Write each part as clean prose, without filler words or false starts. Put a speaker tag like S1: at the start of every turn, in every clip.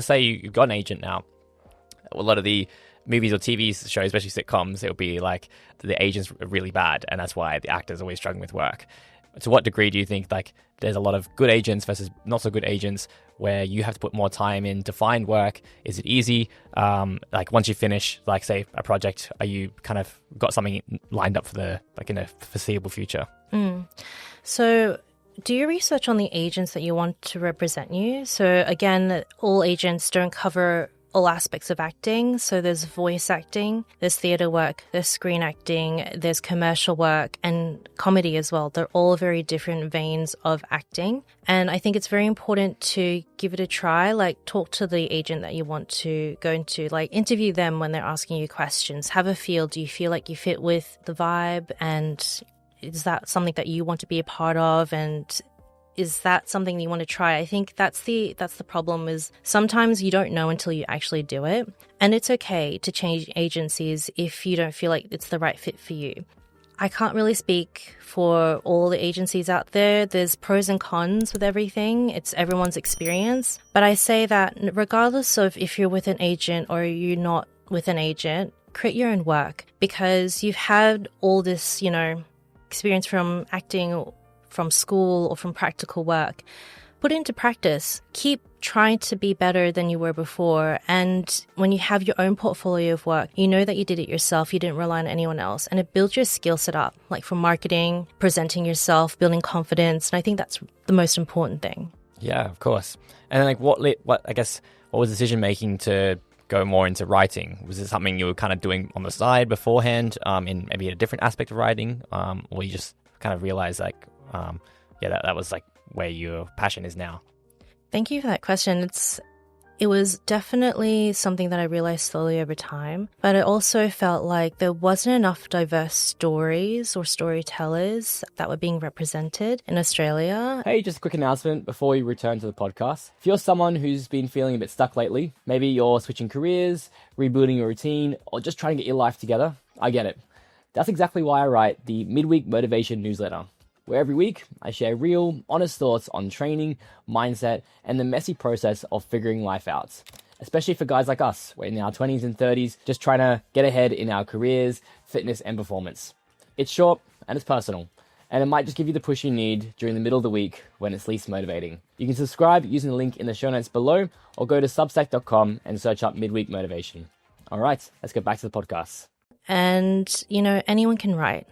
S1: say you've got an agent now. A lot of the movies or TV shows, especially sitcoms, it'll be like the agents are really bad, and that's why the actors are always struggling with work. To what degree do you think like there's a lot of good agents versus not so good agents where you have to put more time in to find work? Is it easy? Like once you finish, like say a project, are you kind of got something lined up for the like in a foreseeable future?
S2: So do your research on the agents that you want to represent you. So again, all agents don't cover all aspects of acting. So there's voice acting, there's theatre work, there's screen acting, there's commercial work and comedy as well. They're all very different veins of acting. And I think it's very important to give it a try, like talk to the agent that you want to go into, like interview them when they're asking you questions, have a feel. Do you feel like you fit with the vibe? And is that something that you want to be a part of? And is that something you want to try? I think that's the problem is sometimes you don't know until you actually do it. And it's okay to change agencies if you don't feel like it's the right fit for you. I can't really speak for all the agencies out there. There's pros and cons with everything. It's everyone's experience. But I say that regardless of if you're with an agent or you're not with an agent, create your own work because you've had all this, experience from acting from school or from practical work. Put it into practice. Keep trying to be better than you were before. And when you have your own portfolio of work, you know that you did it yourself. You didn't rely on anyone else. And it builds your skill set up, like from marketing, presenting yourself, building confidence. And I think that's the most important thing.
S1: Yeah, of course. And then like what was decision making to go more into writing? Was it something you were kind of doing on the side beforehand in maybe a different aspect of writing? Or you just kind of realized like, that was like where your passion is now?
S2: Thank you for that question. It was definitely something that I realized slowly over time, but I also felt like there wasn't enough diverse stories or storytellers that were being represented in Australia.
S1: Hey, just a quick announcement before we return to the podcast. If you're someone who's been feeling a bit stuck lately, maybe you're switching careers, rebuilding your routine, or just trying to get your life together, I get it. That's exactly why I write the Midweek Motivation newsletter, where every week I share real, honest thoughts on training, mindset, and the messy process of figuring life out. Especially for guys like us, we're in our 20s and 30s, just trying to get ahead in our careers, fitness, and performance. It's short and it's personal, and it might just give you the push you need during the middle of the week when it's least motivating. You can subscribe using the link in the show notes below, or go to substack.com and search up Midweek Motivation. All right, let's get back to the podcast.
S2: And, anyone can write.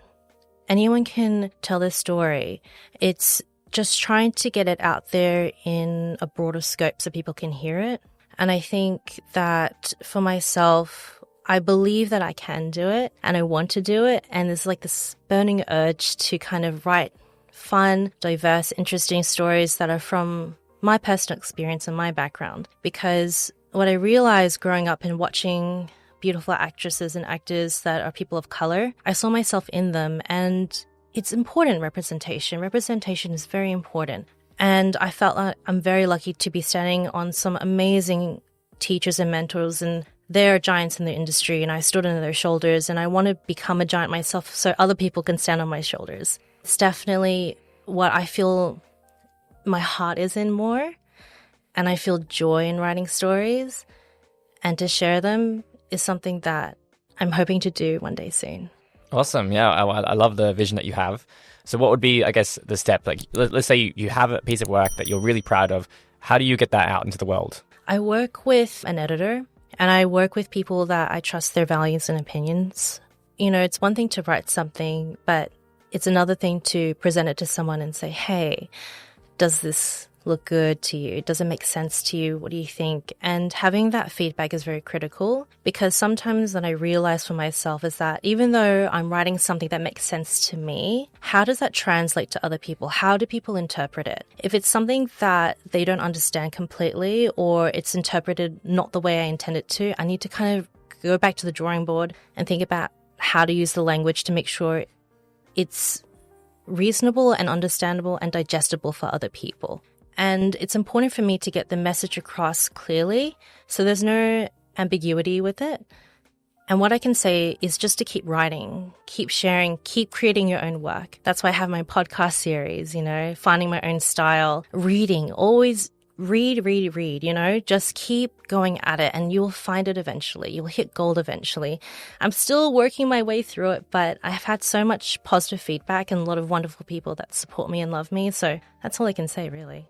S2: Anyone can tell their story. It's just trying to get it out there in a broader scope so people can hear it. And I think that for myself, I believe that I can do it and I want to do it. And there's like this burning urge to kind of write fun, diverse, interesting stories that are from my personal experience and my background. Because what I realized growing up and watching beautiful actresses and actors that are people of color, I saw myself in them, and it's important representation. Representation is very important. And I felt like I'm very lucky to be standing on some amazing teachers and mentors, and they're giants in the industry, and I stood on their shoulders, and I want to become a giant myself so other people can stand on my shoulders. It's definitely what I feel my heart is in more, and I feel joy in writing stories, and to share them is something that I'm hoping to do one day soon.
S1: Awesome. Yeah, I love the vision that you have. So what would be, I guess, the step? Like, let's say you have a piece of work that you're really proud of. How do you get that out into the world?
S2: I work with an editor, and I work with people that I trust their values and opinions. It's one thing to write something, but it's another thing to present it to someone and say, hey, does this look good to you? Does it make sense to you? What do you think? And having that feedback is very critical, because sometimes what I realize for myself is that even though I'm writing something that makes sense to me, how does that translate to other people? How do people interpret it? If it's something that they don't understand completely, or it's interpreted not the way I intend it to, I need to kind of go back to the drawing board and think about how to use the language to make sure it's reasonable and understandable and digestible for other people. And it's important for me to get the message across clearly, so there's no ambiguity with it. And what I can say is just to keep writing, keep sharing, keep creating your own work. That's why I have my podcast series, finding my own style, reading, always read, just keep going at it and you'll find it eventually. You'll hit gold eventually. I'm still working my way through it, but I've had so much positive feedback and a lot of wonderful people that support me and love me. So that's all I can say, really.